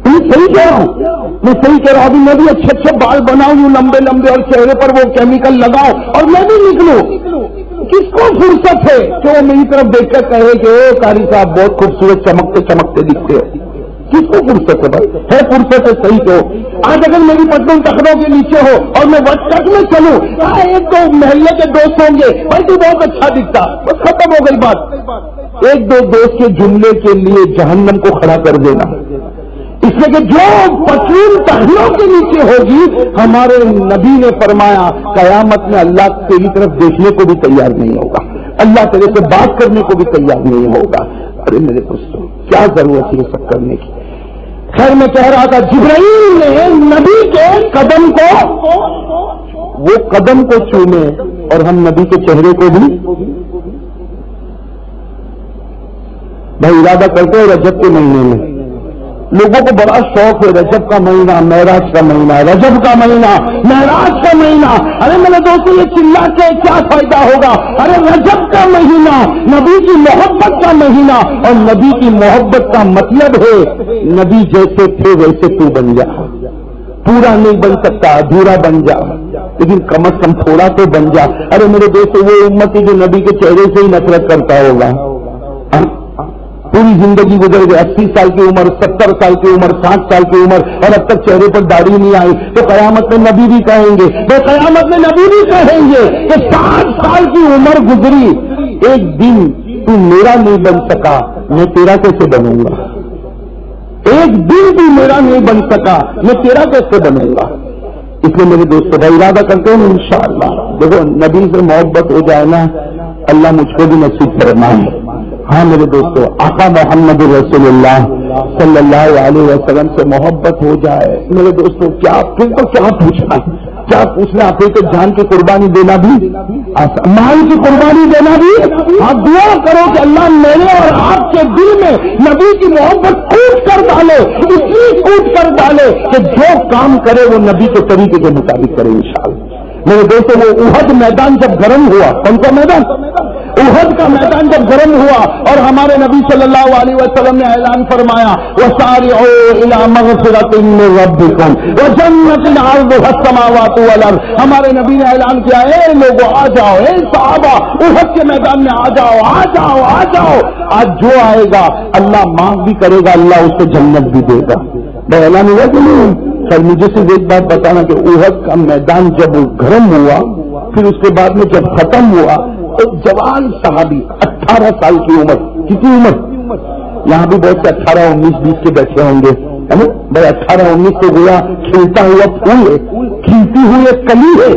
میں صحیح کہہ رہا ہوں، میں صحیح کہہ رہا ہوں. ابھی میں بھی اچھے بال بناؤں لمبے لمبے اور چہرے پر وہ کیمیکل لگاؤ اور میں بھی نکلوں. کس کو فرصت ہے کہ وہ میری طرف دیکھ کر کہے کہ قاری صاحب بہت خوبصورت چمکتے دکھتے ہیں؟ کس کو فرصت ہے بھائی؟ ہے فرصت ہے صحیح تو. آج اگر میری پتلون ٹخنوں کے نیچے ہو اور میں وٹ کٹ میں چلوں، 1-2 محلے کے دوست ہوں گے بھائی تو بہت اچھا دکھتا، بس ختم ہو گئی بات. 1-2 دوست کے جملے کے لیے جہنم کو کھڑا کر دینا. اس لیے کہ جو پتلون ٹخنوں کے نیچے ہوگی، ہمارے نبی نے فرمایا قیامت میں اللہ تیری طرف دیکھنے کو بھی تیار نہیں ہوگا، اللہ تیرے سے بات کرنے کو بھی تیار نہیں ہوگا. ارے میرے دوستوں، کیا ضرورت ہے یہ سب کرنے کی؟ خیر میں کہہ رہا تھا جبرائیل نے نبی کے قدم کو، وہ قدم کو چومے اور ہم نبی کے چہرے کو بھی. بھائی ارادہ کرتے ہیں رجب کے مہینے میں لوگوں کو بڑا شوق ہے، رجب کا مہینہ، معراج کا مہینہ، رجب کا مہینہ، معراج کا مہینہ. ارے میرے دوستوں یہ چلا کے کیا فائدہ ہوگا؟ ارے رجب کا مہینہ نبی کی محبت کا مہینہ، اور نبی کی محبت کا مطلب ہے نبی جیسے تھے ویسے تو بن جا. پورا نہیں بن سکتا، ادھورا بن جا، لیکن کم از کم تھوڑا تو بن جا. ارے میرے دوستوں وہ امتی جو نبی کے چہرے سے ہی نفرت کرتا ہوگا، پوری زندگی گزر گئی، 80 سال کی عمر، 70 سال کی عمر، 60 سال کی عمر، اور اب تک چہرے پر داڑھی نہیں آئی. تو قیامت میں نبی بھی کہیں گے، کہ 60 سال کی عمر گزری، ایک دن تو میرا نہیں بن سکا، میں تیرا کیسے بنوں گا؟ ایک دن بھی میرا نہیں بن سکا، میں تیرا کیسے بنوں گا؟ اس لیے میرے دوستوں کا ارادہ کرتے ہیں انشاءاللہ. دیکھو نبی سے محبت ہو جائے نا, اللہ مجھ کو بھی نصیب فرمائے. ہاں میرے دوستوں, آقا محمد رسول اللہ صلی اللہ علیہ وسلم سے محبت ہو جائے میرے دوستوں, کیا پھر تو کیا پوچھنا, کیا پوچھنا. پھر تو جان کی قربانی دینا بھی, مال کی قربانی دینا بھی. آپ دعا کرو کہ اللہ میرے اور آپ کے دل میں نبی کی محبت کوٹ کر ڈالے, اس لیے کوٹ کر ڈالے کہ جو کام کرے وہ نبی کے طریقے کے مطابق کرے انشاءاللہ. میرے دوستوں, وہ احد میدان جب گرم ہوا, کون سا میدان؟ احد کا میدان جب گرم ہوا اور ہمارے نبی صلی اللہ علیہ وسلم نے اعلان فرمایا وَسَارِعُوا إِلَىٰ مَغْفِرَةٍ مِّن رَّبِّكُمْ وَجَنَّةٍ عَرْضُهَا السَّمَاوَاتُ وَالْأَرْضُ. ہمارے نبی نے اعلان کیا, اے لوگوں آ جاؤ, اے صحابہ احد کے میدان میں آ جاؤ, آ جاؤ, آ جاؤ. آج جو آئے گا اللہ معاف بھی کرے گا, اللہ اس کو جنت بھی دے گا. بھائی اعلان ہوا کہ نہیں؟ سر مجھے صرف ایک بات بتانا کہ احد کا میدان جب گرم ہوا, پھر اس کے بعد میں جب ختم ہوا, ایک جوان صحابی 18 سال کی عمر, کتنی عمر یہاں بھی بہت سے 18, 19, 20 کے بیٹھے ہوں گے, ہے نا بھائی. 18, 19 تو گویا کھلتا ہوا پھول ہے, کھلتی ہوئی ایک کلی ہے.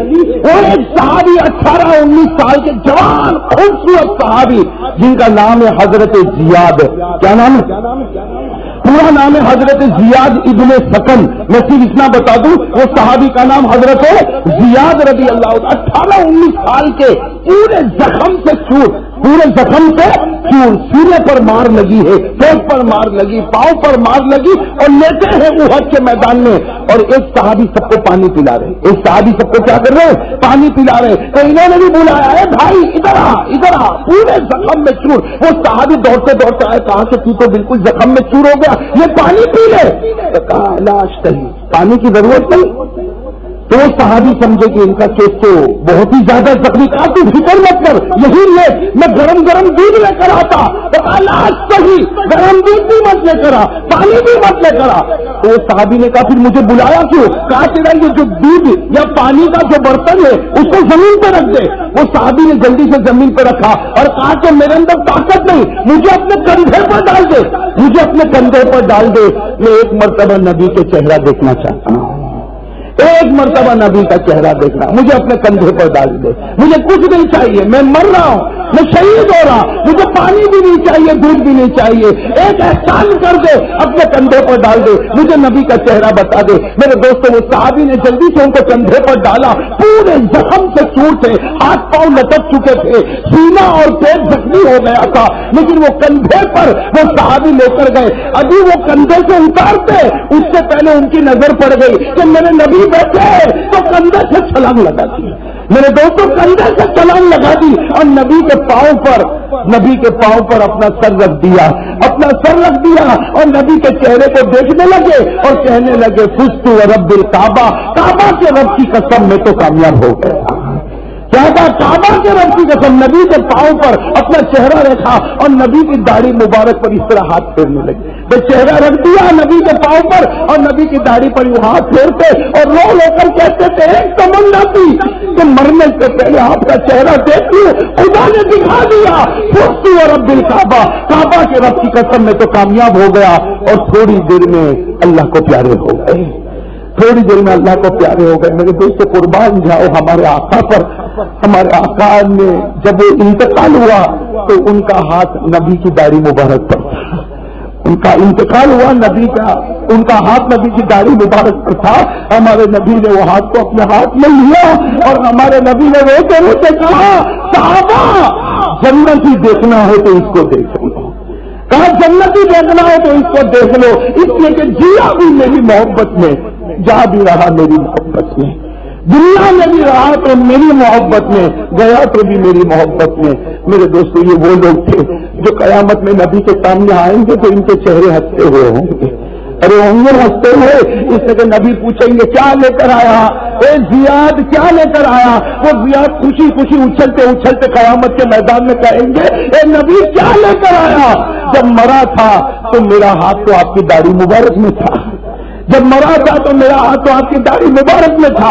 اور ایک صحابی 18, 19 سال کے جوان خوبصورت صحابی جن کا نام ہے حضرت زیاد. کیا نام ہے؟ پورا نام ہے حضرت زیاد ابن سکن. میں صرف اتنا بتا دوں, وہ صحابی کا نام حضرت زیاد رضی اللہ عنہ. 18, 19 سال کے, پورے زخم سے چور, پورے زخم سے چور, سینے پر مار لگی ہے, پیٹ پر مار لگی, پاؤں پر مار لگی, اور لیتے ہیں احد کے میدان میں. اور ایک صحابی سب کو پانی پلا رہے, ایک صحابی سب کو کیا کر رہے ہیں؟ پانی پلا رہے. تو انہوں نے بھی بلایا, ہے بھائی ادھر آ, ادھر آ. پورے زخم میں چور. وہ صحابی دوڑتے دوڑتے آئے, کہا کہ تو بالکل زخم میں چور ہو گیا, یہ پانی پی لے. تو کہا علاج صحیح, پانی کی ضرورت نہیں. تو وہ صحابی سمجھے کہ ان کا کیس تو بہت ہی زیادہ زخمی. کہا تو فکر مت کر, یہی لے, میں گرم گرم دودھ لے کر آتا. علاج صحیح, گرم دودھ بھی مت لے کر آ, پانی بھی مت لے کر آ. تو وہ صحابی نے کہا پھر مجھے بلایا کیوں؟ کہا تیرا یہ جو دودھ یا پانی کا جو برتن ہے اس کو زمین پہ رکھ دے. وہ صحابی نے جلدی سے زمین پہ رکھا اور کہا کہ میرے اندر طاقت نہیں, مجھے اپنے کندھے پر ڈال دے, مجھے اپنے کندھے پر ڈال دے. میں ایک مرتبہ نبی کے چہرہ دیکھنا چاہتا ہوں, ایک مرتبہ نبی کا چہرہ دیکھنا, مجھے اپنے کندھے پر ڈال دے. مجھے کچھ نہیں چاہیے, میں مر رہا ہوں, میں شہید ہو رہا, مجھے پانی بھی نہیں چاہیے, دودھ بھی نہیں چاہیے. ایک احسان کر دے, اپنے کندھے پر ڈال دے, مجھے نبی کا چہرہ بتا دے. میرے دوستوں, وہ صحابی نے جلدی سے ان کو کندھے پر ڈالا. پورے زخم سے چور تھے, ہاتھ پاؤں لٹک چکے تھے, سینہ اور پیٹ زخمی ہو گیا تھا, لیکن وہ کندھے پر وہ صحابی لے کر گئے. ابھی وہ کندھے سے اتارتے اس سے پہلے ان کی نظر پڑ گئی کہ میرے نبی بیٹھے, تو کندھے سے چھلانگ لگا دی. میرے دوستوں, کندھے سے چھلانگ لگا دی اور نبی کے پاؤں پر اپنا سر رکھ دیا, اپنا سر رکھ دیا اور نبی کے چہرے کو دیکھنے لگے اور کہنے لگے فزت ورب الکعبہ, کعبہ کے رب کی قسم میں تو کامیاب ہو گیا. کیا تھا؟ کعبہ کے رب کی قسم. نبی کے پاؤں پر اپنا چہرہ رکھا اور نبی کی داڑھی مبارک پر اس طرح ہاتھ پھیرنے لگے. تو چہرہ رکھ دیا نبی کے پاؤں پر اور نبی کی داڑھی پر وہ ہاتھ پھیرتے اور رو لو کر کہتے تھے ایک تمنا تھی کہ مرنے سے پہلے آپ کا چہرہ دیکھ لوں, خدا نے دکھا دیا. فزت ورب الکعبہ, کعبہ کے رب کی قسم میں تو کامیاب ہو گیا. اور تھوڑی دیر میں اللہ کو پیارے ہو گئے, تھوڑی دیر میں اللہ کو پیارے ہو گئے. میرے دوست قربان جاؤ ہمارے آقا پر. ہمارے آقا نے جب وہ انتقال ہوا تو ان کا ہاتھ نبی کی داڑھی مبارک پر تھا. ان کا انتقال ہوا, نبی کا ان کا ہاتھ نبی کی داڑھی مبارک پر تھا. ہمارے نبی نے وہ ہاتھ کو اپنے ہاتھ میں لیا اور ہمارے نبی نے روتے روتے کہا صحابہ جنتی دیکھنا ہو تو اس کو دیکھ لو. کہا جنتی دیکھنا ہو تو اس کو دیکھ لو, اس لیے کہ جیا بھی میری محبت میں, جا بھی رہا میری محبت میں, دنیا میں بھی رہا تو میری محبت میں, گیا تو بھی میری محبت میں. میرے دوستو, یہ وہ لوگ تھے جو قیامت میں نبی کے سامنے آئیں گے تو ان کے چہرے ہنستے ہوئے ہوں گے. ارے ہوں گے ہنستے ہوئے, اس سے کہ نبی پوچھیں گے کیا لے کر آیا, اے زیاد کیا لے کر آیا. وہ زیاد خوشی خوشی اچھلتے اچھلتے قیامت کے میدان میں کہیں گے اے نبی کیا لے کر آیا. جب مرا تھا تو میرا ہاتھ تو آپ کی داڑھی مبارک میں تھا, جب مرا تھا تو میرا ہاتھ تو آپ کی داڑھی مبارک میں تھا,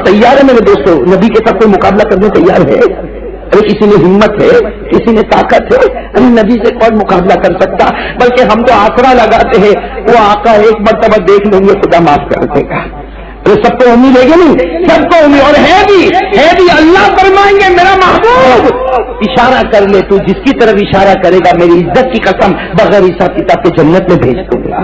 اور تیار ہے میرے دوستوں، نبی کے ساتھ کوئی مقابلہ کرنے تیار ہے؟ ارے کسی نے ہمت ہے، کسی نے طاقت ہے؟ ارے نبی سے کون مقابلہ کر سکتا؟ بلکہ ہم تو آسرا لگاتے ہیں وہ آقا ایک مرتبہ دیکھ لیں گے خدا معاف کر دے گا. تو سب کو امید ہے کہ نہیں؟ سب کو امید، اور ہے بھی اللہ فرمائیں گے میرا محبوب اشارہ کر لے، تو جس کی طرف اشارہ کرے گا میری عزت کی قسم بغیر حساب کتاب کے جنت میں بھیج دوں گا.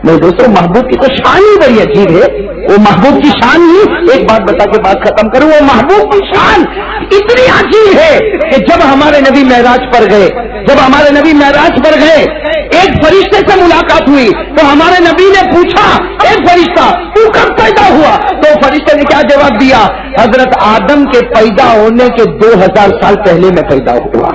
میرے دوستوں محبوب کی تو شان ہی بڑی عجیب ہے. وہ محبوب کی شان ہی، ایک بات بتا کے بات ختم کروں، وہ محبوب کی شان اتنی عجیب ہے کہ جب ہمارے نبی معراج پر گئے، ایک فرشتے سے ملاقات ہوئی تو ہمارے نبی نے پوچھا، ایک فرشتہ تو کب پیدا ہوا؟ تو فرشتے نے کیا جواب دیا؟ حضرت آدم کے پیدا ہونے کے 2000 سال پہلے میں پیدا ہوا.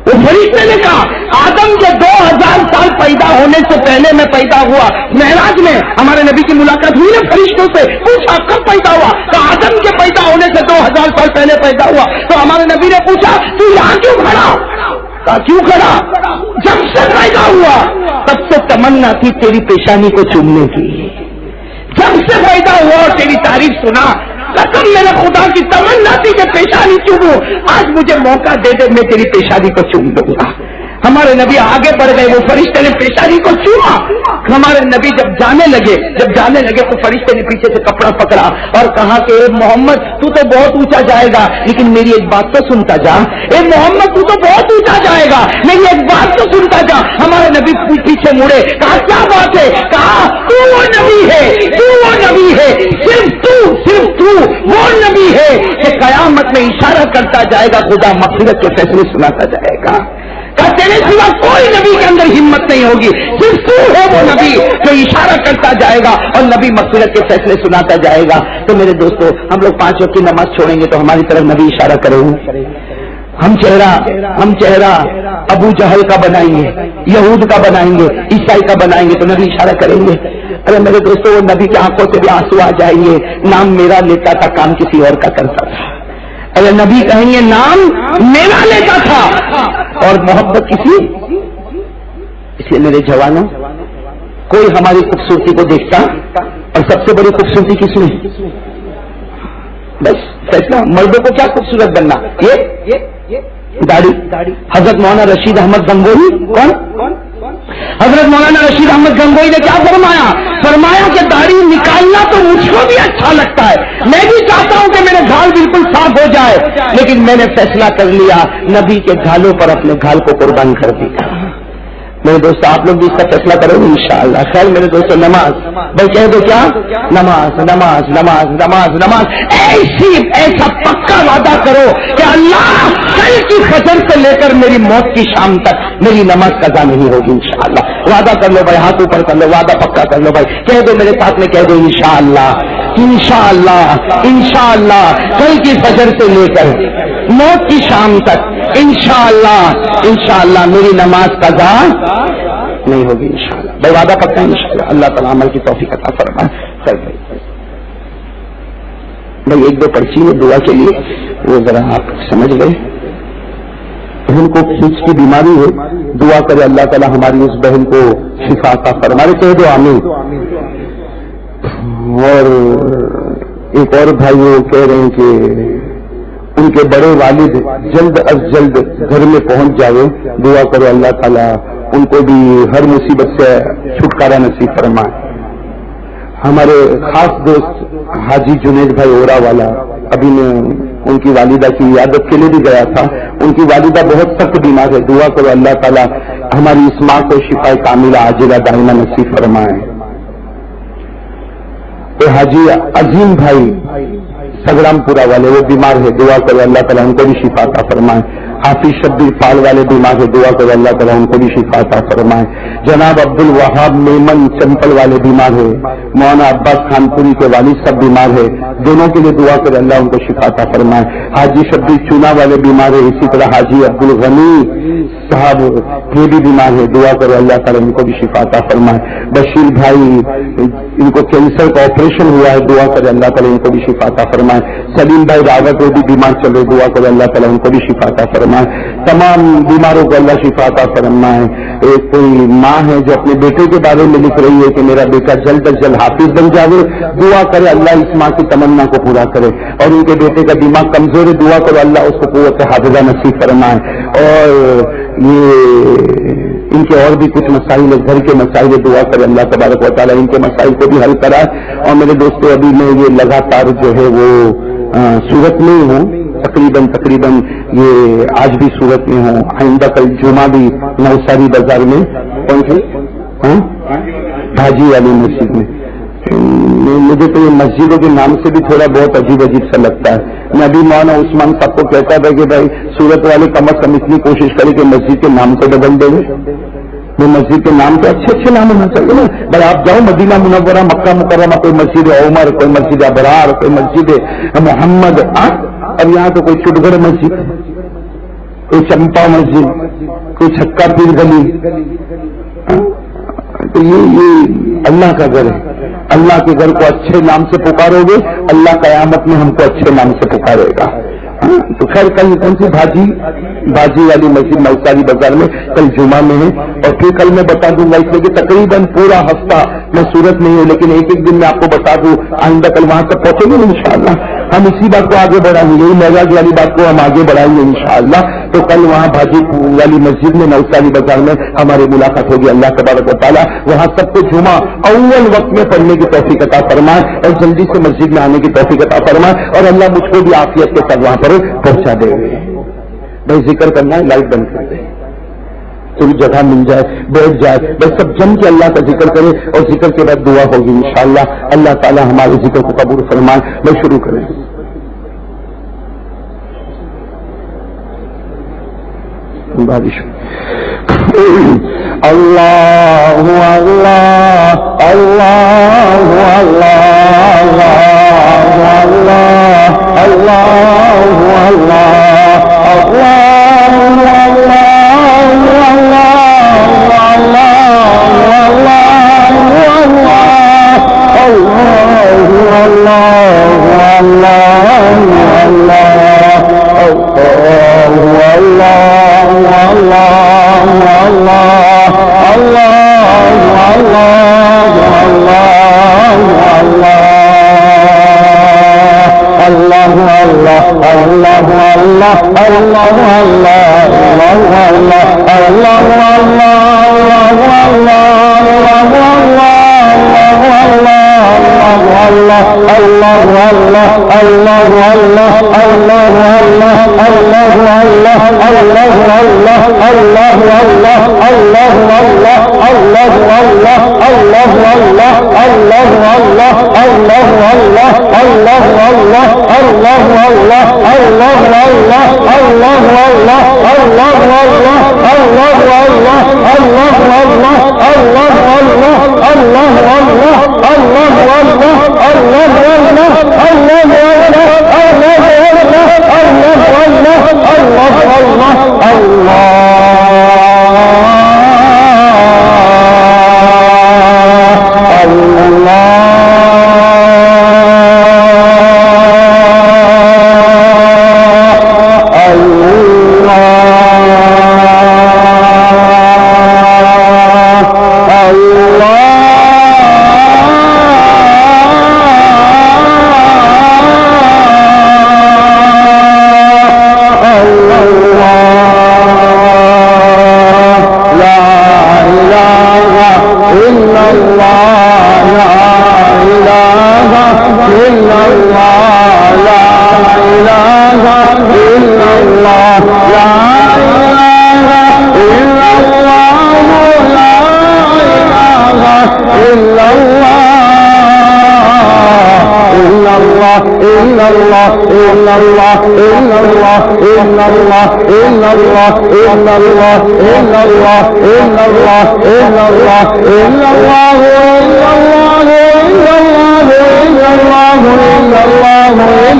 وہ فرشتے نے کہا آدم کے 2000 سال پیدا ہونے سے پہلے میں پیدا ہوا. معراج میں ہمارے نبی کی ملاقات ہوئی نا فرشتوں سے، پوچھا کب پیدا ہوا؟ تو آدم کے پیدا ہونے سے 2000 سال پہلے پیدا ہوا. تو ہمارے نبی نے پوچھا تو یہاں کیوں کھڑا؟ کہا کیوں کھڑا؟ جب سے پیدا ہوا تب سے تمنا تھی تیری پیشانی کو چومنے کی. جب سے پیدا ہوا اور تیری تعریف سنا، قسم میرے خدا کی تمنا تھی کہ پیشانی چوموں. آج مجھے موقع دے دے، میں تیری پیشانی کو چوم دوں گا. ہمارے نبی آگے بڑھ گئے، وہ فرشتے نے پیشانی کو چوما. ہمارے نبی جب جانے لگے تو فرشتے نے پیچھے سے کپڑا پکڑا اور کہا کہ اے محمد تو تو بہت اونچا جائے گا، لیکن میری ایک بات تو سنتا جا. اے محمد تو تو بہت اونچا جائے گا، میری ایک بات تو سنتا جا. ہمارے نبی پیچھے مڑے، کہا کیا بات ہے؟ کہا تو وہ نبی ہے، صرف تو وہ نبی ہے کہ قیامت میں اشارہ کرتا جائے گا، خدا مغفرت کے فیصلے سناتا جائے گا. تیرے سوا کوئی نبی کے اندر ہمت نہیں ہوگی، صرف تو ہے وہ نبی جو اشارہ کرتا جائے گا اور نبی مغفرت کے فیصلے سناتا جائے گا. تو میرے دوستو، ہم لوگ 5 وقت کی نماز چھوڑیں گے تو ہماری طرف نبی اشارہ کرے گا. ہم چہرہ ابو جہل کا بنائیں گے، یہود کا بنائیں گے، عیسائی کا بنائیں گے تو نبی اشارہ کریں گے. ارے میرے دوستو، وہ نبی کی آنکھوں سے بھی آنسو آ جائیں گے. نام میرا لیتا تھا، کام کسی اور کا کرتا تھا. اگر نبی کہیں گے نام میرا لیتا تھا اور محبت کسی. اس لیے میرے جوانوں، کوئی ہماری خوبصورتی کو دیکھتا اور سب سے بڑی خوبصورتی کس میں؟ بس فیصلہ مردوں کو کیا خوبصورت بننا، یہ داڑھی. حضرت مولانا رشید احمد گنگوئی، کون؟ حضرت مولانا رشید احمد گنگوئی نے کیا فرمایا کہ داڑھی نکالنا تو مجھ کو بھی اچھا لگتا ہے، میں بھی چاہتا ہوں کہ میرے گھال بالکل صاف ہو جائے، لیکن میں نے فیصلہ کر لیا نبی کے گھالوں پر اپنے گھال کو قربان کر دیا. میرے دوست آپ لوگ بھی اس کا فیصلہ کرو گے انشاءاللہ. خیر میرے دوستوں، نماز بھائی کہہ دو کیا؟ نماز ایسا پکا وعدہ کرو کہ اللہ کل کی فجر سے لے کر میری موت کی شام تک میری نماز قضا نہیں ہوگی انشاءاللہ. وعدہ کر لو بھائی، ہاتھ اوپر کر لو، وعدہ پکا کر لو بھائی. کہہ دو میرے ساتھ میں، کہہ دو انشاءاللہ کل کی فجر سے لے کر موت کی شام تک انشاءاللہ میری نماز قضا نہیں ہوگی انشاءاللہ. بھائی وعدہ پکا ہے انشاءاللہ. اللہ تعالیٰ عمل کی توفیق عطا فرمائے. چل بھائی 1-2 پرچی ہے دعا کے لیے، وہ ذرا آپ سمجھ گئے. بہن کو کھینچ کی بیماری ہے، دعا کرے اللہ تعالیٰ ہماری اس بہن کو شفا عطا فرمائے. کہہ دو آمین. اور ایک اور بھائی وہ کہہ رہے ہیں کہ ان کے بڑے والد جلد از جلد گھر میں پہنچ جائے. دعا کرو اللہ تعالیٰ ان کو بھی ہر مصیبت سے چھٹکارا نصیب فرمائے. ہمارے خاص دوست حاجی جنید بھائی اورا والا، ابھی میں ان کی والدہ کی عیادت کے لیے بھی گیا تھا. ان کی والدہ بہت سخت بیمار ہے. دعا کرو اللہ تعالیٰ ہماری اس ماں کو شفا کاملہ عاجلہ دائمہ نصیب فرمائے. حاجی عظیم بھائی سگرام پورا والے وہ بیمار ہے. دعا کرو اللہ تعالیٰ ان کو بھی شفا عطا فرمائے. حافظ شبیر فال والے بیمار ہے. دعا کرو اللہ تعالیٰ ان کو بھی شفا عطا فرمائے. جناب عبد الوہاب میمن چمپل والے بیمار ہے. مولانا عباس خان پوری کے والد صاحب بیمار ہے. دونوں کے لیے دعا کرو اللہ ان کو شفا عطا فرمائے. حاجی شبیر چونا والے بیمار ہے. اسی طرح حاجی عبد الغنی صاحب یہ بھی بیمار ہے. دعا کرو اللہ تعالیٰ ان کو بھی شفا عطا فرمائے. بشیر بھائی ان کو کینسر کا آپریشن ہوا ہے، دعا کرے اللہ تعالیٰ ان کو بھی شفا عطا فرمائے. سلیم بھائی راوت وہ بھی بیمار چل رہے، دعا کرے اللہ تعالیٰ ان کو بھی شفا عطا فرمائے. تمام بیماروں کو اللہ شفا عطا فرمائے. ایک کوئی ماں ہے جو اپنے بیٹے کے بارے میں لکھ رہی ہے کہ میرا بیٹا جلد از جلد حافظ بن جائے، دعا کرے اللہ اس ماں کی تمنا کو پورا کرے. اور ان کے بیٹے کا دماغ کمزور ہے، دعا کرو اللہ اس کو قوت حافظہ نصیب فرمائے. اور یہ ان کے اور بھی کچھ مسائل ہے، گھر کے مسائل، دعا کرے اللہ تبارک و تعالیٰ ان کے مسائل کو بھی حل کرائے. اور میرے دوستوں ابھی میں یہ لگاتار جو ہے وہ سورت میں ہوں، تقریباً یہ آج بھی سورت میں ہوں، آئندہ کل جمعہ بھی نوساری بازار میں کون سی حاجی والی مسجد میں. مجھے تو یہ مسجدوں کے نام سے بھی تھوڑا بہت عجیب سا لگتا ہے. میں ابھی مولانا عثمان صاحب کو کہتا تھا کہ بھائی سورت والے کم از کم اتنی کوشش کرے کہ مسجد کے نام کو بدل دیں. وہ مسجد کے نام کے اچھے نام ہونا چاہیے نا. بھائی آپ جاؤ مدینہ منورہ، مکہ مکرمہ، کوئی مسجد عمر، کوئی مسجد ابرار، کوئی مسجد محمد. اب یہاں تو کوئی چٹگڑ مسجد، کوئی چمپا مسجد، کوئی چھکا پیر گلی. تو یہ اللہ کا گھر ہے. اللہ کے گھر کو اچھے نام سے پکارو گے، اللہ قیامت میں ہم کو اچھے نام سے پکارے گا. تو خیر کل کون سی بھاجی والی مسجد نوساری بازار میں کل جمعہ میں ہے. اور پھر کل میں بتا دوں گا، اس لیے کہ تقریباً پورا ہفتہ میں صورت نہیں ہوں، لیکن ایک دن میں آپ کو بتا دوں. آئندہ کل وہاں تک پہنچیں گے انشاءاللہ. ہم اسی بات کو آگے بڑھائیں گے، یہی معراج والی بات کو ہم آگے بڑھائیں گے انشاءاللہ. تو کل وہاں بھاجی والی مسجد میں نوساری بازار میں ہماری ملاقات ہوگی. اللہ تبارک و تعالیٰ وہاں سب کو جمعہ اول وقت میں پڑھنے کی توفیق عطا فرمائے اور جلدی سے مسجد میں آنے کی توفیق عطا فرمائے. اور اللہ مجھ کو بھی عافیت کے ساتھ وہاں پر پہنچا دے. بھائی ذکر کرنا ہے، لائٹ بند کر دیں، تھوڑی جگہ مل جائے، بیٹھ جائے. بس سب جم کے اللہ کا ذکر کرے اور ذکر کے بعد دعا ہوگی انشاءاللہ. اللہ تعالیٰ ہمارے ذکر کو قبول فرمائے. میں شروع کریں. بارش اللہ اللہ اللہ اللہ اللہ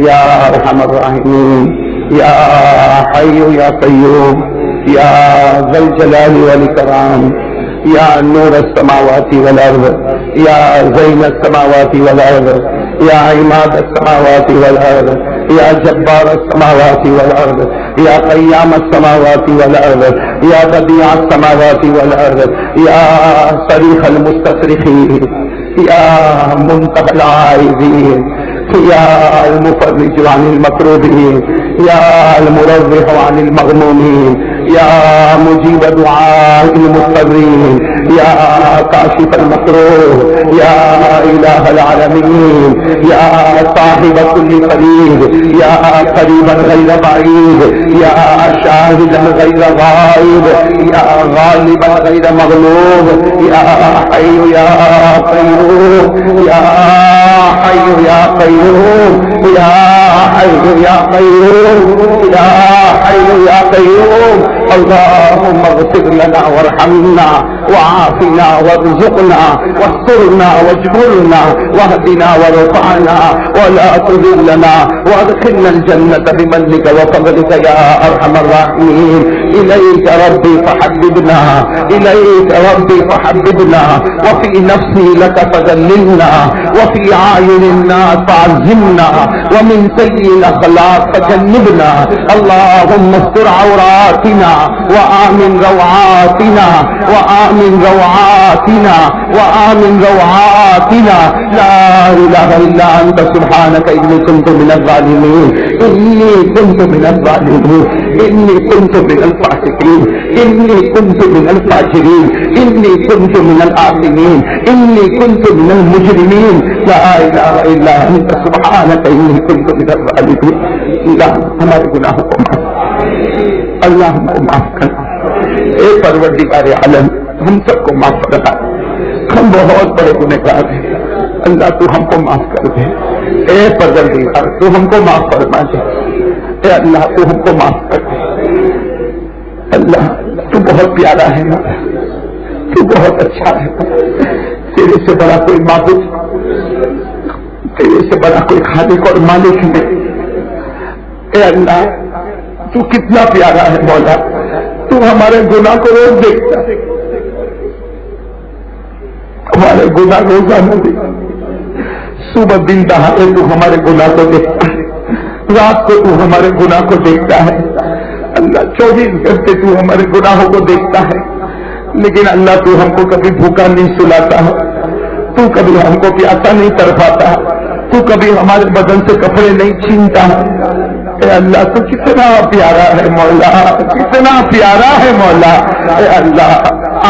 یا ارحم الراحمین، یا حی یا قیوم، یا ذی الجلال والاکرام، یا نور السماوات والارض، یا زین السماوات والارض، یا عماد السماوات والارض، یا جبار السماوات والارض، یا قیام السماوات والارض، یا بدیع السماوات والارض، یا صریخ المستصرخین، یا منتهى العائذین، یا المفرج عن المکروبین، یا المروح عن المغمومین، یا مجیب دعاء المضطرین، یا کاشف المکروہ، یا الہ العالمین، یا صاحب کل قریب، یا قریبا غیر بعید، یا شاہدا غیر غائب، یا غالبا غیر مغلوب، یا حی یا قیوم، یا حی یا قیوم، یا حی یا قیوم، یا حی یا قیوم، اللهم اغفر لنا وارحمنا وعافنا وارزقنا واسترنا واجبرنا واهدنا وارفعنا ولا تذلنا وادخلنا الجنة بمنك وفضلك يا أرحم الراحمين. إليك ربي فحببنا، إليك ربي فحببنا، وفي نفسي لك فذللنا، وفي أعين الناس فعزمنا، ومن سيء الأخلاق فجنبنا. اللهم استر عوراتنا وآمن روعاتنا، وآمن روعاتنا، وآمن روعاتنا. لا إله إلا أنت سبحانك إني كنت من الظالمين، إني كنت من الظالمين، إني كنت من الفاسقين، إني كنت من الفاجرين، إني كنت من الآثمين، إني كنت من المجرمين. لا إله إلا أنت سبحانك إني كنت من الظالمين. اللہ ہمارے گناہوں کو معاف، اللہ ہم کو معاف کر. اے پروردگار عالم، ہم سب کو معاف فرما. ہم بہت بڑے گنہگار ہیں، اللہ تو ہم کو معاف کر دے. اے پروردگار تو ہم کو معاف فرما دے. اے اللہ تو ہم کو معاف کر دے. اللہ تو بہت پیارا ہے، تو بہت اچھا ہے. تیرے سے بڑا کوئی معبود، تیرے سے بڑا کوئی خالق اور مالک نہیں. اے اللہ تو کتنا پیارا ہے مولا. تو ہمارے گناہ کو روز دیکھتا ہے، ہمارے گناہ روزانہ دیکھتا. صبح دن دہاڑے تو ہمارے گناہ کو دیکھتا ہے، رات کو تو ہمارے گناہ کو دیکھتا ہے. اللہ 24 گھنٹے تو ہمارے گناہوں کو دیکھتا ہے. لیکن اللہ تو ہم کو کبھی بھوکا نہیں سلاتا ہے، تو کبھی ہم کو پیاسا نہیں تڑپاتا، تو کبھی ہمارے بدن سے کپڑے نہیں چھینتا. اے اللہ تو کتنا پیارا ہے مولا، کتنا پیارا ہے مولا. اے اللہ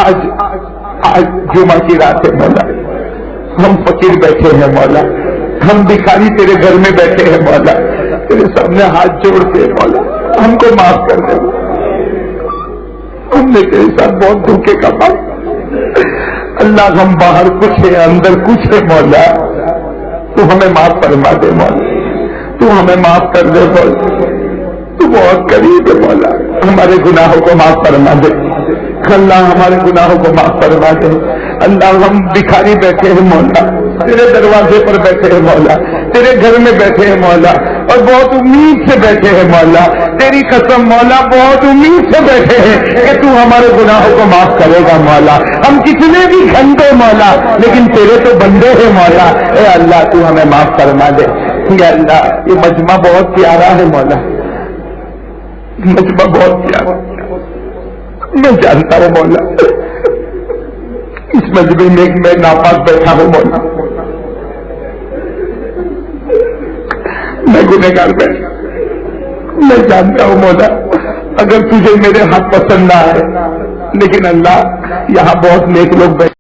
آج جمعہ کی رات ہے مولا، ہم فقیر بیٹھے ہیں مولا، ہم بھکاری تیرے گھر میں بیٹھے ہیں مولا. تیرے سامنے ہاتھ جوڑتے ہیں مولا، ہم کو معاف کر دے. ہم نے تیرے ساتھ بہت دھوکے کا پایا. اللہ ہم باہر کچھ ہے اندر کچھ ہے مولا، تو ہمیں معاف فرما دے مولا، تو ہمیں معاف کر دے مولا. تو بہت قریب ہے مولا، ہمارے گناہوں کو معاف فرما دے. اللہ ہمارے گناہوں کو معاف فرما دے. اللہ ہم بھکاری بیٹھے ہیں مولا، تیرے دروازے پر بیٹھے ہیں مولا، تیرے گھر میں بیٹھے ہیں مولا، اور بہت امید سے بیٹھے ہیں مولا. تیری قسم مولا بہت امید سے بیٹھے ہیں کہ تو ہمارے گناہوں کو معاف کرے گا مولا. ہم کتنے بھی گھنٹے مولا، لیکن تیرے تو بندے ہیں مولا. اے اللہ تو ہمیں معاف فرما دے. یا اللہ یہ مجمع بہت پیارا ہے مولا، مجمع بہت پیارا. میں جانتا ہوں مولا اس مجمع میں میں ناپاک بیٹھا ہوں مولا، میں گنہگار بیٹھا. میں جانتا ہوں مولا اگر تجھے میرے ہاتھ پسند نہ آئے، لیکن اللہ یہاں بہت نیک لوگ بیٹھے